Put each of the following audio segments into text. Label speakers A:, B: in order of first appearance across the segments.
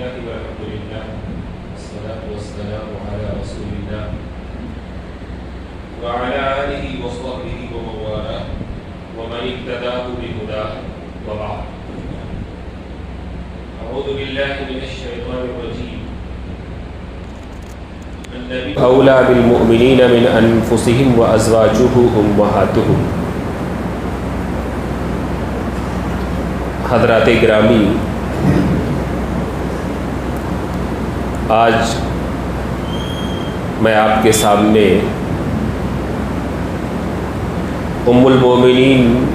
A: لله والحمد لله والصلاة والسلام على رسول الله وعلى آله وصحبه ومن والاه ومن اهتداه بهداه وبعد. أعوذ بالله من الشيطان الرجيم. النبي أولى بالمؤمنين من أنفسهم وأزواجه أمهاتهم. حضرات گرامی، آج میں آپ کے سامنے ام المومنین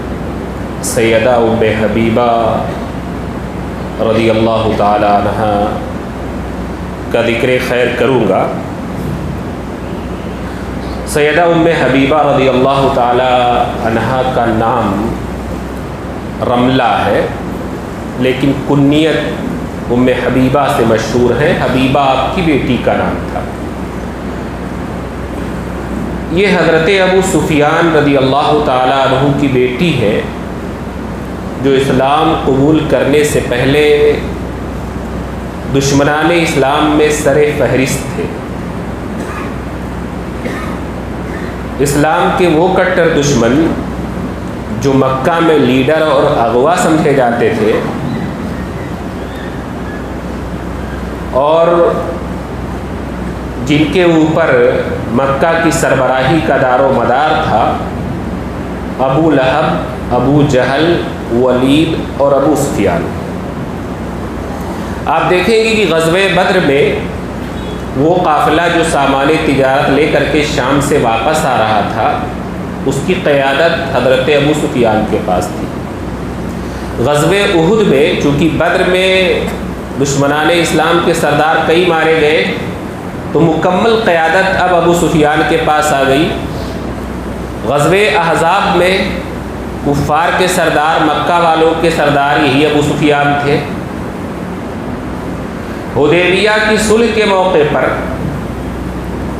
A: سیدہ ام حبیبہ رضی اللہ تعالی عنہا کا ذکر خیر کروں گا. سیدہ ام حبیبہ رضی اللہ تعالی عنہا کا نام رملہ ہے، لیکن کنیت ام حبیبہ سے مشہور ہے. حبیبہ آپ کی بیٹی کا نام تھا. یہ حضرت ابو سفیان رضی اللہ تعالیٰ عنہ کی بیٹی ہے، جو اسلام قبول کرنے سے پہلے دشمنان اسلام میں سر فہرست تھے. اسلام کے وہ کٹر دشمن جو مکہ میں لیڈر اور اغوا سمجھے جاتے تھے اور جن کے اوپر مکہ کی سربراہی کا دار و مدار تھا، ابو لہب، ابو جہل، ولید اور ابو سفیان. آپ دیکھیں گے کہ غزوہ بدر میں وہ قافلہ جو سامان تجارت لے کر کے شام سے واپس آ رہا تھا، اس کی قیادت حضرت ابو سفیان کے پاس تھی. غزوہ احد میں چونکہ بدر میں دشمنان اسلام کے سردار کئی مارے گئے، تو مکمل قیادت اب ابو سفیان کے پاس آ گئی. غزوہ احزاب میں کفار کے سردار، مکہ والوں کے سردار یہی ابو سفیان تھے. حدیبیہ کی صلح کے موقع پر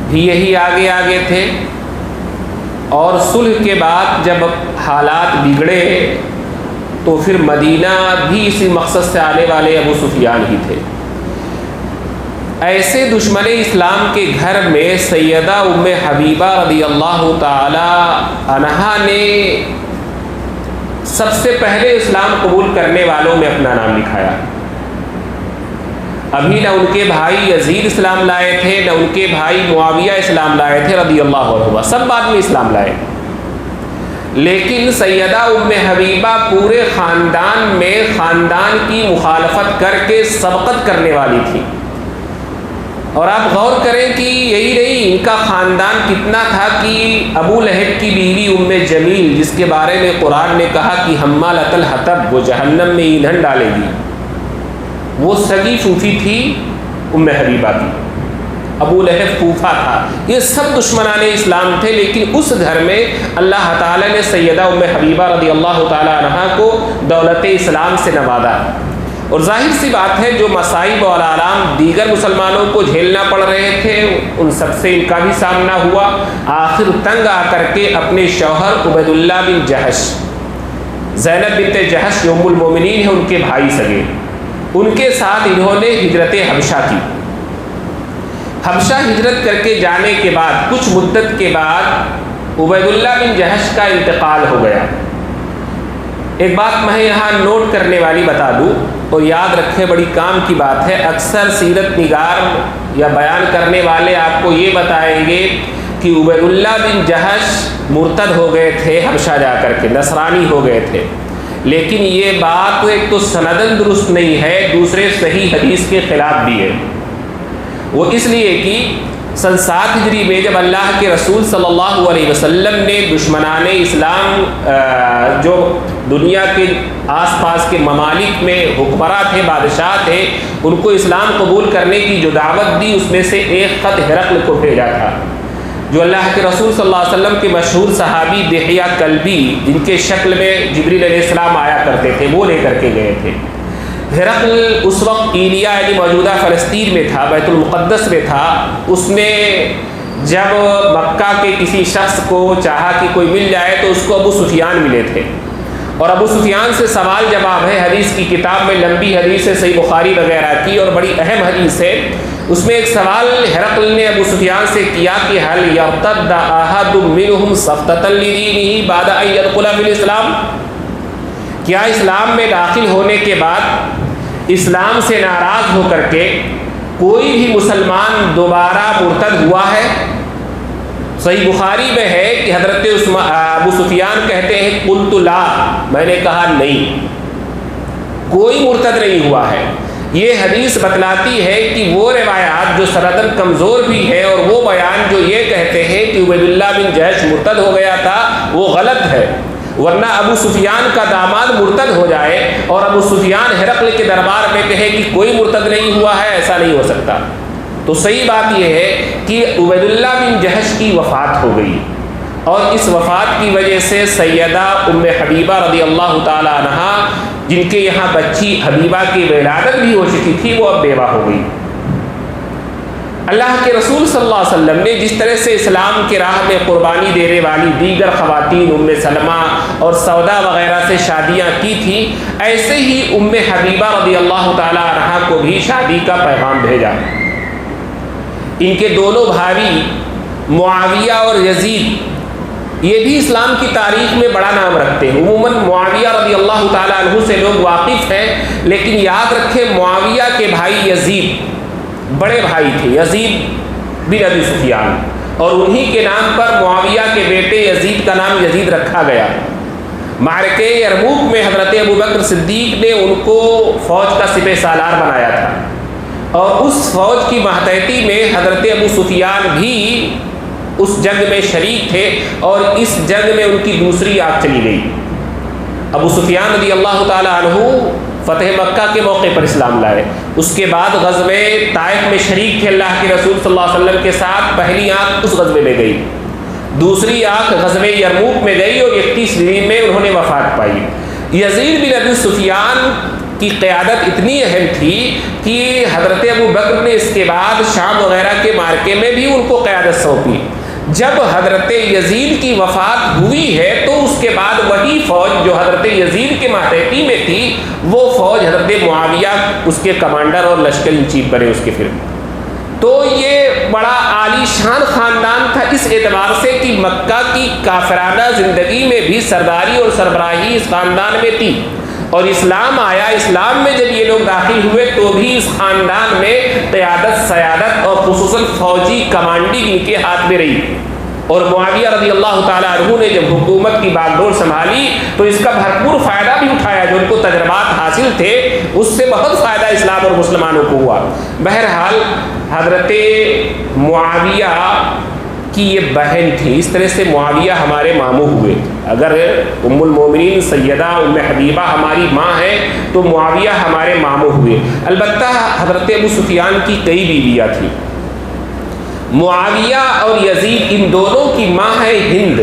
A: بھی یہی آگے تھے، اور صلح کے بعد جب حالات بگڑے تو پھر مدینہ بھی اسی مقصد سے آنے والے ابو سفیان ہی تھے. ایسے دشمن اسلام کے گھر میں سیدہ ام حبیبہ رضی اللہ تعالی عنہا نے سب سے پہلے اسلام قبول کرنے والوں میں اپنا نام لکھایا. ابھی نہ ان کے بھائی یزید اسلام لائے تھے، نہ ان کے بھائی معاویہ اسلام لائے تھے رضی اللہ عنہ، سب بعد میں اسلام لائے. لیکن سیدہ ام حبیبہ پورے خاندان میں خاندان کی مخالفت کر کے سبقت کرنے والی تھی. اور آپ غور کریں کہ یہی نہیں، ان کا خاندان کتنا تھا کہ ابو لہب کی بیوی ام جمیل، جس کے بارے میں قرآن نے کہا کہ حمالۃ الحطب، وہ جہنم میں ایندھن ڈالے گی، وہ سگی پھوپھی تھی ام حبیبہ کی. ابو لہب پھوپھا تھا. یہ سب دشمنان اسلام تھے، لیکن اس گھر میں اللہ تعالیٰ نے سیدہ ام حبیبہ رضی اللہ تعالیٰ عنہا کو دولت اسلام سے نوازا. اور ظاہر سی بات ہے، جو مصائب اور آلام دیگر مسلمانوں کو جھیلنا پڑ رہے تھے، ان سب سے ان کا بھی سامنا ہوا. آخر تنگ آ کر کے اپنے شوہر عبید اللہ بن جہش، زینب بنت جہش جو ام المومنین ہیں، ان کے بھائی سگے، ان کے ساتھ انہوں نے ہجرت حبشہ کی. حبشہ ہجرت کر کے جانے کے بعد کچھ مدت کے بعد عبید اللہ بن جہش کا انتقال ہو گیا. ایک بات میں یہاں نوٹ کرنے والی بتا دوں اور یاد رکھیں، بڑی کام کی بات ہے. اکثر سیرت نگار یا بیان کرنے والے آپ کو یہ بتائیں گے کہ عبید اللہ بن جہش مرتد ہو گئے تھے حبشہ جا کر کے، نصرانی ہو گئے تھے. لیکن یہ بات ایک تو سندن درست نہیں ہے، دوسرے صحیح حدیث کے خلاف بھی ہے. وہ اس لیے کہ سن 7 ہجری میں جب اللہ کے رسول صلی اللہ علیہ وسلم نے دشمنان اسلام جو دنیا کے آس پاس کے ممالک میں حکمراں تھے، بادشاہ تھے، ان کو اسلام قبول کرنے کی جو دعوت دی، اس میں سے ایک خط ہرقل کو بھیجا تھا، جو اللہ کے رسول صلی اللہ علیہ وسلم کے مشہور صحابی دحیہ کلبی، جن کے شکل میں جبریل علیہ السلام آیا کرتے تھے، وہ لے کر کے گئے تھے. ہرقل اس وقت ایلیا یعنی موجودہ فلسطین میں تھا، بیت المقدس میں تھا. اس نے جب مکہ کے کسی شخص کو چاہا کہ کوئی مل جائے تو اس کو ابو سفیان ملے تھے. اور ابو سفیان سے سوال جواب ہے، حدیث کی کتاب میں لمبی حدیث ہے، صحیح بخاری وغیرہ کی، اور بڑی اہم حدیث ہے۔ اس میں ایک سوال ہرقل نے ابو سفیان سے کیا کہ حل یرتد احد منهم صفتة لدینہ بعد ان يدخل فی الاسلام، کیا اسلام میں داخل ہونے کے بعد اسلام سے ناراض ہو کر کے کوئی بھی مسلمان دوبارہ مرتد ہوا ہے؟ صحیح بخاری میں ہے کہ حضرت ابو سفیان کہتے ہیں قلت لا، میں نے کہا نہیں، کوئی مرتد نہیں ہوا ہے۔ یہ حدیث بتلاتی ہے کہ وہ روایات جو سندن کمزور بھی ہے، اور وہ بیان جو یہ کہتے ہیں کہ عبید اللہ بن جحش مرتد ہو گیا تھا، وہ غلط ہے، ورنہ ابو سفیان کا داماد مرتد ہو جائے اور ابو سفیان ہرقل کے دربار میں کہے کہ کوئی مرتد نہیں ہوا ہے، ایسا نہیں ہو سکتا۔ تو صحیح بات یہ ہے کہ عبید اللہ بن جحش کی وفات ہو گئی، اور اس وفات کی وجہ سے سیدہ ام حبیبہ رضی اللہ تعالی عنہا، جن کے یہاں بچی حبیبہ کی ولادت بھی ہو چکی تھی، وہ اب بیوہ ہو گئی۔ اللہ کے رسول صلی اللہ علیہ وسلم نے جس طرح سے اسلام کے راہ میں قربانی دینے والی دیگر خواتین ام سلمہ اور سودا وغیرہ سے شادیاں کی تھی، ایسے ہی ام حبیبہ رضی اللہ تعالی عنہا کو بھی شادی کا پیغام بھیجا۔ ان کے دونوں بھائی معاویہ اور یزید، یہ بھی اسلام کی تاریخ میں بڑا نام رکھتے ہیں۔ عموماً معاویہ رضی اللہ تعالیٰ عنہ سے لوگ واقف ہیں، لیکن یاد رکھیں معاویہ کے بھائی یزید بڑے بھائی تھے، یزید بن ابی سفیان، اور انہی کے نام پر معاویہ کے بیٹے یزید کا نام یزید رکھا گیا۔ معرکہ یرموک میں حضرت ابوبکر صدیق نے ان کو فوج کا سپہ سالار بنایا تھا، اور اس فوج کی ماتحتی میں حضرت ابو سفیان بھی اس جنگ میں شریک تھے، اور اس جنگ میں ان کی دوسری آنکھ چلی گئی۔ ابو سفیان رضی اللہ تعالی عنہ فتح مکہ کے موقع پر اسلام لائے، اس کے بعد غزوہ طائف میں شریک تھے اللہ کے رسول صلی اللہ علیہ وسلم کے ساتھ۔ پہلی آنکھ اس غزوے میں گئی، دوسری آنکھ غزوہ یرموک میں گئی، اور 31 میں انہوں نے وفات پائی۔ یزید بن ابی سفیان کی قیادت اتنی اہم تھی کہ حضرت ابو بکر نے اس کے بعد شام وغیرہ کے معرکے میں بھی ان کو قیادت سونپی۔ جب حضرت یزید کی وفات ہوئی ہے تو اس کے بعد وہی فوج جو حضرت یزید کے ماتحتی میں تھی، وہ فوج حضرت معاویہ اس کے کمانڈر اور لشکر ان چیف بنے اس کے پھر۔ تو یہ بڑا عالی شان خاندان تھا اس اعتبار سے کہ مکہ کی کافرانہ زندگی میں بھی سرداری اور سربراہی اس خاندان میں تھی، اور اسلام آیا، اسلام میں جب یہ لوگ داخل ہوئے تو بھی اس خاندان میں قیادت، سیادت اور خصوصاً فوجی کمانڈنگ ان کے ہاتھ میں رہی۔ اور معاویہ رضی اللہ تعالیٰ عنہ نے جب حکومت کی باغ ڈور سنبھالی تو اس کا بھرپور فائدہ بھی اٹھایا، جو ان کو تجربات حاصل تھے اس سے بہت فائدہ اسلام اور مسلمانوں کو ہوا۔ بہرحال حضرت معاویہ کی یہ بہن تھی، اس طرح سے معاویہ ہمارے ماموں ہوئے۔ اگر ام المومنین سیدہ ام حبیبہ ہماری ماں ہے تو معاویہ ہمارے ماموں ہوئے۔ البتہ حضرت ابو سفیان کی کئی بیویاں تھیں۔ معاویہ اور یزید ان دونوں کی ماں ہے ہند،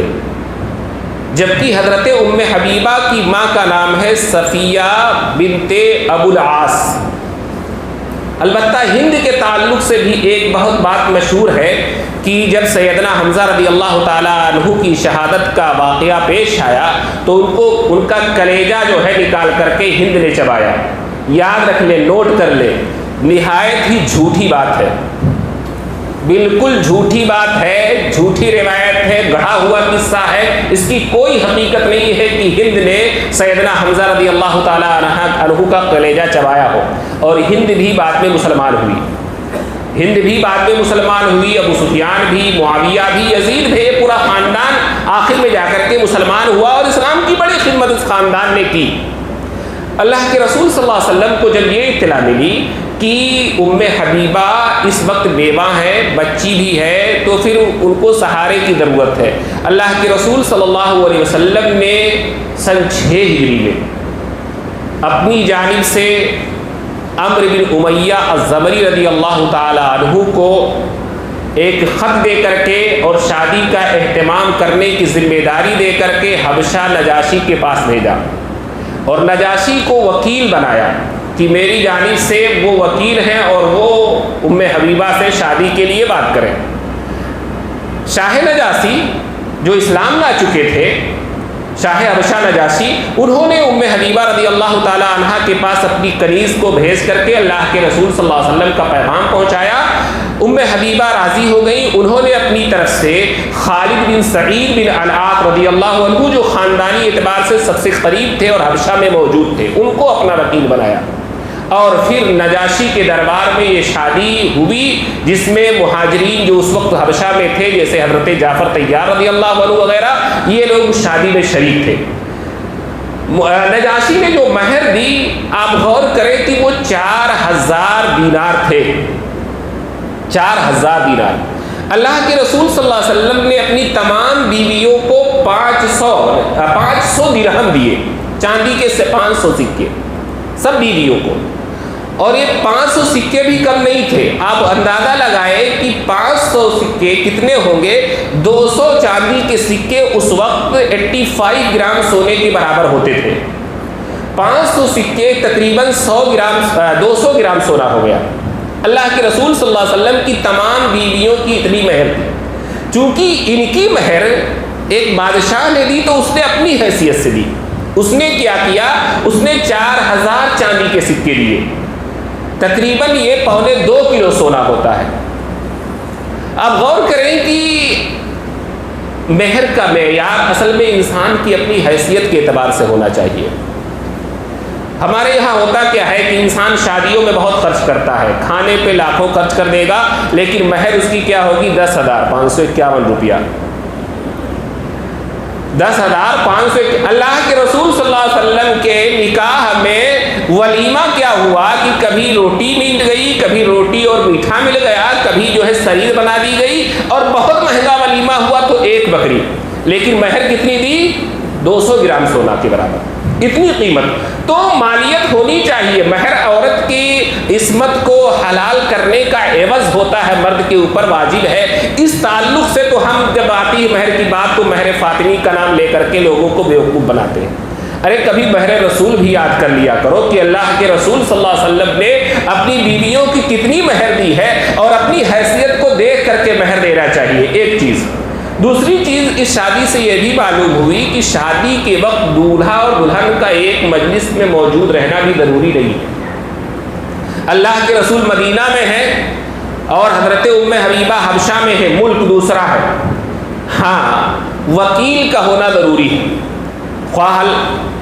A: جبکہ حضرت ام حبیبہ کی ماں کا نام ہے صفیہ بنت ابو العاص۔ البتہ ہند کے تعلق سے بھی ایک بہت بات مشہور ہے کہ جب سیدنا حمزہ رضی اللہ تعالیٰ عنہ کی شہادت کا واقعہ پیش آیا تو ان کا کلیجہ جو ہے نکال کر کے ہند نے چبایا۔ یاد رکھ لیں، نوٹ کر لیں، نہایت ہی جھوٹی بات ہے، بالکل جھوٹی بات ہے، جھوٹی روایت ہے، گڑھا ہوا قصہ ہے، اس کی کوئی حقیقت نہیں ہے کہ ہند نے سیدنا حمزہ رضی اللہ تعالیٰ عنہ کا کلیجہ چبایا ہو۔ اور ہند بھی بعد میں مسلمان ہوئی، ہند بھی بعد میں مسلمان ہوئی، ابو سفیان بھی، معاویہ بھی، یزید بھی، یہ پورا خاندان آخر میں جا کر کے مسلمان ہوا، اور اسلام کی بڑی خدمت اس خاندان نے کی۔ اللہ کے رسول صلی اللہ علیہ وسلم کو جب یہ اطلاع ملی کہ ام حبیبہ اس وقت بیوہ ہے، بچی بھی ہے، تو پھر ان کو سہارے کی ضرورت ہے۔ اللہ کے رسول صلی اللہ علیہ وسلم نے سن 6 ہجری میں اپنی جانب سے عمرو بن امیہ الزمری رضی اللہ تعالی عنہ کو ایک خط دے کر کے اور شادی کا اہتمام کرنے کی ذمہ داری دے کر کے حبشہ نجاشی کے پاس بھیجا، اور نجاشی کو وکیل بنایا کہ میری جانب سے وہ وکیل ہیں اور وہ ام حبیبہ سے شادی کے لیے بات کریں۔ شاہ نجاشی جو اسلام لا چکے تھے شاہ حبشہ نجاشی، انہوں نے ام حبیبہ رضی اللہ تعالی عنہا کے پاس اپنی کنیز کو بھیج کر کے اللہ کے رسول صلی اللہ علیہ وسلم کا پیغام پہنچایا۔ ام حبیبہ راضی ہو گئی، انہوں نے اپنی طرف سے خالد بن سعید بن العاص رضی اللہ عنہ، جو خاندانی اعتبار سے سب سے قریب تھے اور حبشہ میں موجود تھے، ان کو اپنا وکیل بنایا، اور پھر نجاشی کے دربار میں یہ شادی ہوئی، جس میں مہاجرین جو اس وقت حبشہ میں تھے جیسے حضرت جعفر طیار رضی اللہ عنہ وغیرہ، یہ لوگ اس شادی میں شریک تھے۔ نجاشی نے جو مہر دی، آپ غور کریں کہ وہ 4000 دینار تھے، 4000 دینار۔ اللہ کے رسول صلی اللہ علیہ وسلم نے اپنی تمام بیویوں کو 500 درہم دیے، چاندی کے 500 سکے سب بیویوں کو، اور یہ 500 سکے بھی کم نہیں تھے۔ آپ اندازہ لگائیں کہ 500 سکے کتنے ہوں گے؟ 200 چاندی کے سکے اس وقت 85 گرام سونے کے برابر ہوتے تھے۔ 500 سکے تقریباً 200 گرام سونا ہو گیا۔ اللہ کے رسول صلی اللہ علیہ وسلم کی تمام بیویوں کی اتنی مہر تھی۔ چونکہ ان کی مہر ایک بادشاہ نے دی تو اس نے اپنی حیثیت سے دی۔ اس نے کیا کیا؟ اس نے 4000 چاندی کے سکے دیے، تقریباً یہ 2.25 کلو سونا ہوتا ہے۔ اب غور کریں کہ مہر کا معیار اصل میں انسان کی اپنی حیثیت کے اعتبار سے ہونا چاہیے۔ ہمارے یہاں ہوتا کیا ہے کہ انسان شادیوں میں بہت خرچ کرتا ہے، کھانے پہ لاکھوں خرچ کر دے گا، لیکن مہر اس کی کیا ہوگی؟ 10,551 روپیہ، 10,500۔ اللہ کے رسول صلی اللہ علیہ وسلم کے نکاح میں ولیمہ کیا ہوا کہ کبھی روٹی مل گئی، کبھی روٹی اور میٹھا مل گیا، کبھی جو ہے سرید بنا دی گئی، اور بہت مہنگا ولیمہ ہوا تو 1 بکری، لیکن مہر کتنی دی؟ 200 گرام سونا کے برابر، اتنی قیمت۔ تو مالیت ہونی چاہیے۔ مہر عورت کی عصمت کو حلال کرنے کا عوض ہوتا ہے، مرد کے اوپر واجب ہے۔ اس تعلق سے تو ہم جب آتی ہے مہر کی بات تو مہر فاطمی کا نام لے کر کے لوگوں کو بیوقوف بناتے ہیں۔ ارے کبھی مہر رسول بھی یاد کر لیا کرو کہ اللہ کے رسول صلی اللہ علیہ وسلم نے اپنی بیویوں کی کتنی مہر دی ہے، اور اپنی حیثیت کو دیکھ کر کے مہر دینا چاہیے، ایک چیز۔ دوسری چیز، اس شادی سے یہ بھی معلوم ہوئی کہ شادی کے وقت دولہا اور دلہن کا ایک مجلس میں موجود رہنا بھی ضروری نہیں ہے۔ اللہ کے رسول مدینہ میں ہے اور حضرت ام حبیبہ حبشہ میں ہے، ملک دوسرا ہے۔ ہاں، وکیل کا ہونا ضروری ہے، خواہ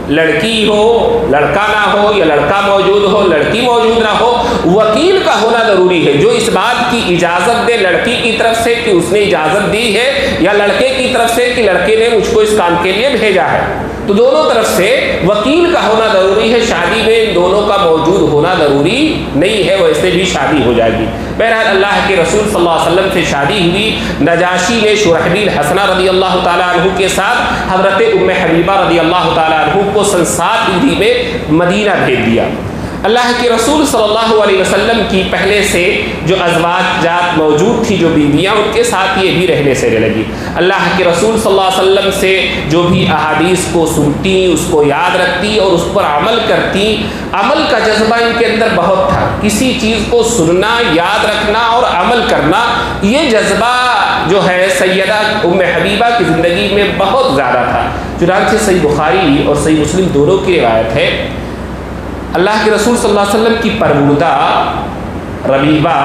A: لڑکی ہو لڑکا نہ ہو، یا لڑکا موجود ہو لڑکی موجود نہ ہو، وکیل کا ہونا ضروری ہے، جو اس بات کی اجازت دے لڑکی کی طرف سے کہ اس نے اجازت دی ہے، یا لڑکے کی طرف سے کہ لڑکے نے مجھ کو اس کام کے لیے بھیجا ہے۔ تو دونوں طرف سے وکیل کا ہونا ضروری ہے۔ شادی میں ان دونوں کا موجود ہونا ضروری نہیں ہے، ویسے بھی شادی ہو جائے گی۔ بہرحال اللہ کے رسول صلی اللہ علیہ وسلم سے شادی ہوئی۔ نجاشی نے شرحبیل حسنہ رضی اللہ تعالیٰ عنہ کے ساتھ حضرت ام حبیبہ رضی اللہ تعالیٰ عنہ کو سن 7 ہجری میں مدینہ بھیج دیا۔ اللہ کے رسول صلی اللہ علیہ وسلم کی پہلے سے جو ازواج جات موجود تھی، جو بیویاں، ان کے ساتھ یہ بھی رہنے سے لگی۔ اللہ کے رسول صلی اللہ علیہ وسلم سے جو بھی احادیث کو سنتی، اس کو یاد رکھتی اور اس پر عمل کرتی، عمل کا جذبہ ان کے اندر بہت تھا۔ کسی چیز کو سننا، یاد رکھنا اور عمل کرنا، یہ جذبہ جو ہے سیدہ ام حبیبہ کی زندگی میں بہت زیادہ تھا۔ چنانچہ صحیح بخاری اور صحیح مسلم دونوں کی روایت ہے، اللہ کے رسول صلی اللہ علیہ وسلم کی پرورودہ ربیبہ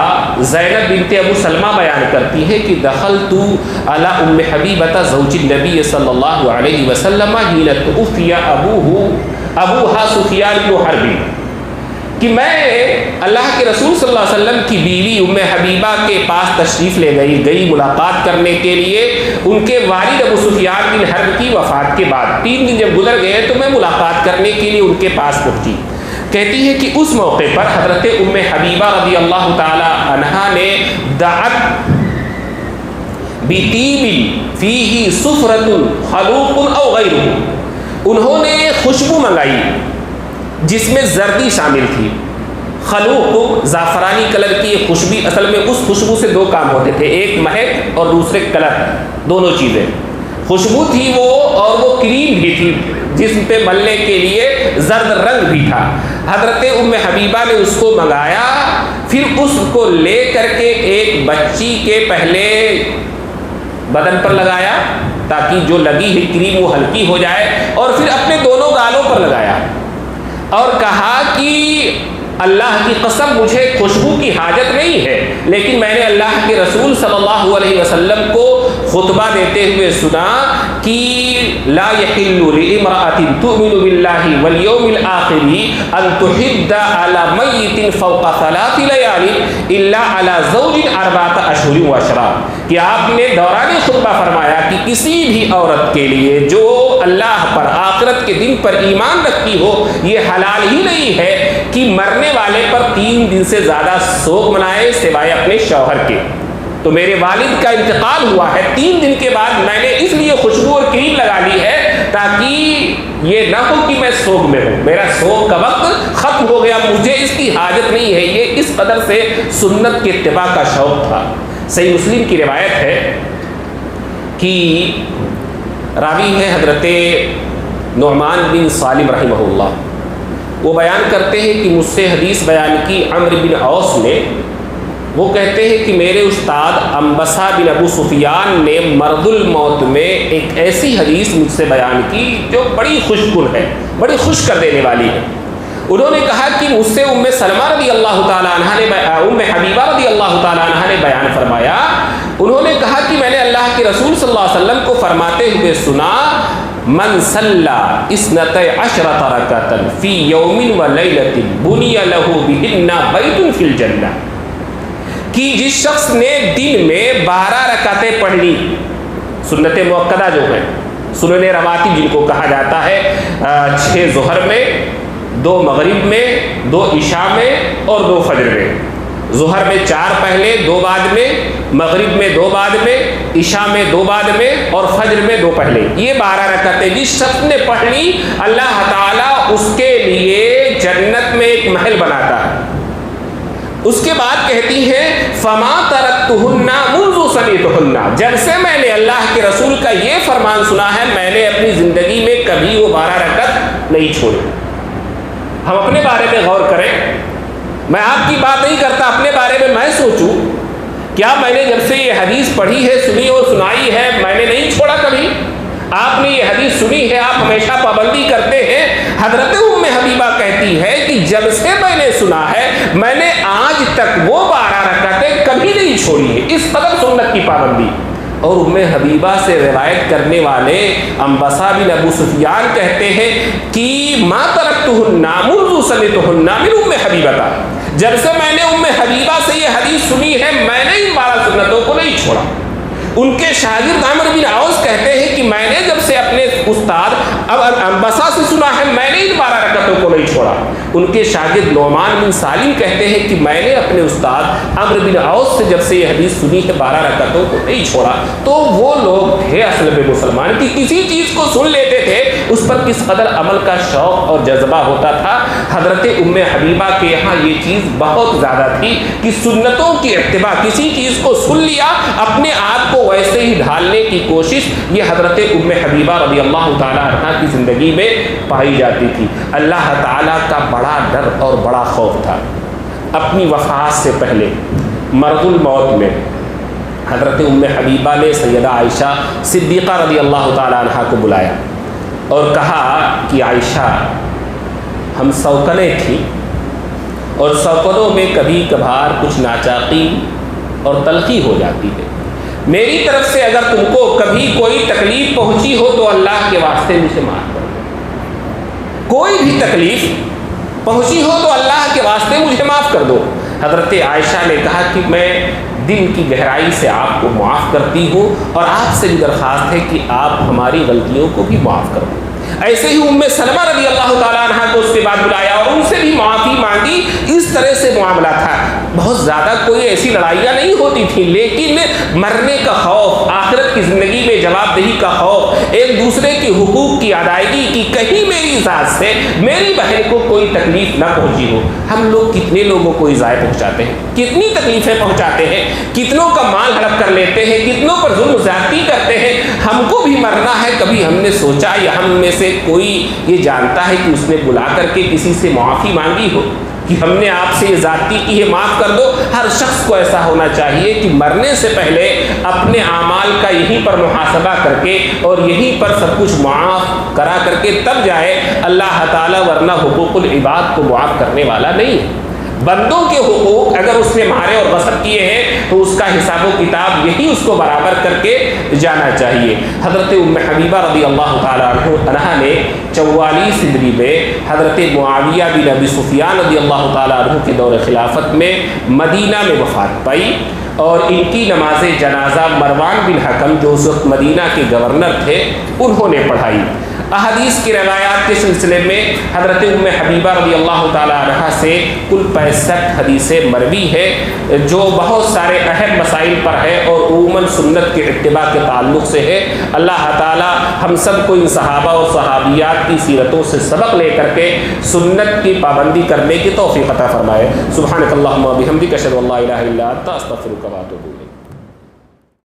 A: زینب بنت ابو سلمہ بیان کرتی ہے کہ دخلت علی ام حبیبہ زوج النبی صلی اللہ علیہ وسلم حین توفی ابوہا سفیان بن حرب، کہ میں اللہ کے رسول صلی اللہ علیہ وسلم کی بیوی ام حبیبہ کے پاس تشریف لے گئی ملاقات کرنے کے لیے۔ ان کے والد ابو سفیان بن حرب کی وفات کے بعد 3 دن جب گزر گئے تو میں ملاقات کرنے کے لیے ان کے پاس پہنچی۔ کہتی ہے کہ اس موقع پر حضرت ام حبیبہ رضی اللہ تعالی عنہا نے دعت بطیب فیہ صفرۃ خلوق او غیرہ، انہوں نے خوشبو منگائی جس میں زردی شامل تھی۔ خلوق زعفرانی کلر کی یہ خوشبو، اصل میں اس خوشبو سے 2 کام ہوتے تھے، ایک مہک اور دوسرے کلر، دونوں چیزیں۔ خوشبو تھی وہ، اور وہ کریم بھی تھی جسم پہ ملنے کے لیے، زرد رنگ بھی تھا۔ حضرت ام حبیبہ نے اس کو منگایا، پھر اس کو لے کر کے ایک بچی کے پہلے بدن پر لگایا، تاکہ جو لگی ہے کریم وہ ہلکی ہو جائے، اور پھر اپنے دونوں گالوں پر لگایا اور کہا کہ اللہ کی قسم مجھے خوشبو کی حاجت نہیں ہے، لیکن میں نے اللہ کے رسول صلی اللہ علیہ وسلم کو خطبہ دیتے ہوئے سنا کہ لا يحل لامرأة تؤمن بالله واليوم الآخر ان تحد على میت فوق 3 لیال الا على زوج 4 اشہر وعشرا، کہ آپ نے دوران خطبہ فرمایا کہ کسی بھی عورت کے لیے جو اللہ پر آخرت کے دن پر ایمان رکھتی ہو یہ حلال ہی نہیں ہے کہ مرنے والے پر 3 دن سے زیادہ سوگ منائے سوائے اپنے شوہر کے۔ تو میرے والد کا انتقال ہوا ہے، 3 دن کے بعد میں نے اس لیے خوشبو اور کریم لگا لی ہے تاکہ یہ نہ ہو کہ میں سوگ میں ہوں، میرا سوگ کا وقت ختم ہو گیا، مجھے اس کی حاجت نہیں ہے۔ یہ اس قدر سے سنت کے اتباع کا شوق تھا۔ صحیح مسلم کی روایت ہے کہ راوی ہے حضرت نعمان بن سالم رحمہ اللہ، وہ بیان کرتے ہیں کہ مجھ سے حدیث بیان کی عمرو بن عوس نے، وہ کہتے ہیں کہ میرے استاد انبسہ بن ابو سفیان نے مرض الموت میں ایک ایسی حدیث مجھ سے بیان کی جو بڑی خوش کن ہے، بڑی خوش کر دینے والی ہے۔ انہوں نے کہا کہ مجھ سے ام سلمہ رضی اللہ تعالیٰ عنہ نے، ام حبیبہ رضی اللہ تعالیٰ عنہ نے بیان فرمایا، انہوں نے کہا کہ میں نے اللہ کے رسول صلی اللہ علیہ وسلم کو فرماتے ہوئے سنا، من صلی 12 رکعۃ فی یوم و لیلۃ بنی لہ بہن بیت فی الجنہ، کہ جس شخص نے دن میں 12 رکعتیں پڑھ لی، سنت مؤکدہ جو ہے، سنن رواتب جن کو کہا جاتا ہے، 6 ظہر میں، 2 مغرب میں، 2 عشاء میں اور 2 فجر میں، ظہر میں 4 پہلے 2 بعد میں، مغرب میں 2 بعد میں، عشاء میں 2 بعد میں اور فجر میں 2 پہلے، یہ 12 رکعتیں جس شخص نے پڑھ لی اللہ تعالیٰ اس کے لیے جنت میں ایک محل بناتا ہے۔ اس کے بعد کہتی ہیں فما ترکتہن منذ سمعتہن، جب سے میں نے اللہ کے رسول کا یہ فرمان سنا ہے میں نے اپنی زندگی میں کبھی وہ 12 رکعت نہیں چھوڑی۔ ہم اپنے بارے میں غور کریں، میں آپ کی بات نہیں کرتا، اپنے بارے میں میں سوچوں، کیا میں نے جب سے یہ حدیث پڑھی ہے، سنی اور سنائی ہے، میں نے نہیں چھوڑا کبھی؟ آپ نے یہ حدیث سنی ہے، آپ ہمیشہ پابندی کرتے ہیں۔ حضرت ام حبیبہ کہتی ہے کہ جب سے میں نے سنا ہے میں نے آج تک وہ 12 رکعتیں کبھی نہیں چھوڑی ہے، اس قدر سنت کی پابندی۔ اور ام حبیبہ سے روایت کرنے والے انبسہ بن ابو سفیان کہتے ہیں کہ ما ترکتہن منذ سمعتہن من ام حبیبہ، جب سے میں نے ام حبیبہ سے یہ حدیث سنی ہے میں نے ان 12 سنتوں کو نہیں چھوڑا۔ ان کے شاگرد عمرو بن عوس کہتے ہیں کہ میں نے جب سے اپنے استاد انبسہ سے سنا ہے میں نے ان 12 رکعتوں کو نہیں چھوڑا۔ ان کے شاگرد نعمان بن سالم کہتے ہیں کہ میں نے اپنے استاد عمرو بن عوس سے جب سے یہ حدیث سنی ہے 12 رکعتوں کو نہیں چھوڑا۔ تو وہ لوگ تھے اصل میں مسلمان کہ کسی چیز کو سن لیتے تھے اس پر کس قدر عمل کا شوق اور جذبہ ہوتا تھا۔ حضرت ام حبیبہ کے یہاں یہ چیز بہت زیادہ تھی کہ سنتوں کی اتباع، کسی چیز کو سن لیا اپنے آپ کو ویسے ہی ڈھالنے کی کوشش، یہ حضرت ام حبیبہ رضی اللہ تعالیٰ عنہ کی زندگی میں پائی جاتی تھی۔ اللہ تعالیٰ کا بڑا ڈر اور بڑا خوف تھا۔ اپنی وفات سے پہلے مرض الموت میں حضرت ام حبیبہ نے سیدہ عائشہ صدیقہ رضی اللہ تعالیٰ عنہ کو بلایا اور کہا کہ عائشہ ہم سوکنے تھیں اور سوکنوں میں کبھی کبھار کچھ ناچاقی اور تلخی ہو جاتی ہے، میری طرف سے اگر تم کو کبھی کوئی تکلیف پہنچی ہو تو اللہ کے واسطے مجھے معاف کر دو، کوئی بھی تکلیف پہنچی ہو تو اللہ کے واسطے مجھے معاف کر دو۔ حضرت عائشہ نے کہا کہ میں دل کی گہرائی سے آپ کو معاف کرتی ہوں اور آپ سے بھی درخواست ہے کہ آپ ہماری غلطیوں کو بھی معاف کر دیں۔ ایسے ہی ام سلمہ رضی اللہ تعالیٰ عنہ کو اس کے بعد بلایا اور ان سے بھی معافی مانگی۔ اس طرح سے معاملہ تھا، بہت زیادہ کوئی ایسی لڑائیاں نہیں ہوتی تھیں، لیکن مرنے کا خوف، آخرت کی زندگی میں جواب دہی کا خوف، ایک دوسرے کے حقوق کی ادائیگی کی، کہیں میری ذات سے میری بہن کو کوئی تکلیف نہ پہنچی ہو۔ ہم لوگ کتنے لوگوں کو ایذائیں پہنچاتے ہیں، کتنی تکلیفیں پہنچاتے ہیں، کتنوں کا مال ہڑپ کر لیتے ہیں، کتنوں پر ظلم زیادتی کرتے ہیں۔ ہم کو بھی مرنا ہے، کبھی ہم نے سوچا یا ہم میں سے کوئی یہ جانتا ہے کہ اس نے بلا کر کے کسی سے معافی مانگی ہو کہ ہم نے آپ سے یہ زیادتی کی ہے، معاف کر کر دو. ہر شخص کو ایسا ہونا چاہیے کہ مرنے سے پہلے اپنے اعمال کا یہیں پر محاسبہ کر کے اور یہیں پر سب کچھ معاف کرا کر کے تب جائے اللہ تعالیٰ، ورنہ حقوق العباد کو معاف کرنے والا نہیں ہے. بندوں کے حقوق اگر اس نے مارے اور غصب کیے ہیں تو اس کا حساب و کتاب یہی اس کو برابر کر کے جانا چاہیے. حضرت ام حبیبہ رضی اللہ تعالیٰ عنہ نے 44 ہجری میں حضرت معاویہ بن ابی سفیان رضی اللہ تعالیٰ عنہ کے دور خلافت میں مدینہ میں وفات پائی، اور ان کی نماز جنازہ مروان بن حکم جو اس وقت مدینہ کے گورنر تھے انہوں نے پڑھائی. احادیث کی روایات کے سلسلے میں حضرت ام حبیبہ رضی اللہ تعالیٰ عنہ سے کل 65 حدیثیں مروی ہے جو بہت سارے اہم مسائل پر ہے اور عموماً سنت کے اتباع کے تعلق سے ہے. اللہ تعالیٰ ہم سب کو ان صحابہ اور صحابیات کی سیرتوں سے سبق لے کر کے سنت کی پابندی کرنے کی توفیق عطا فرمائے. سبحانک اللہم و بحمدک اشہد ان لا الہ الا انت استغفرک و اتوب الیک.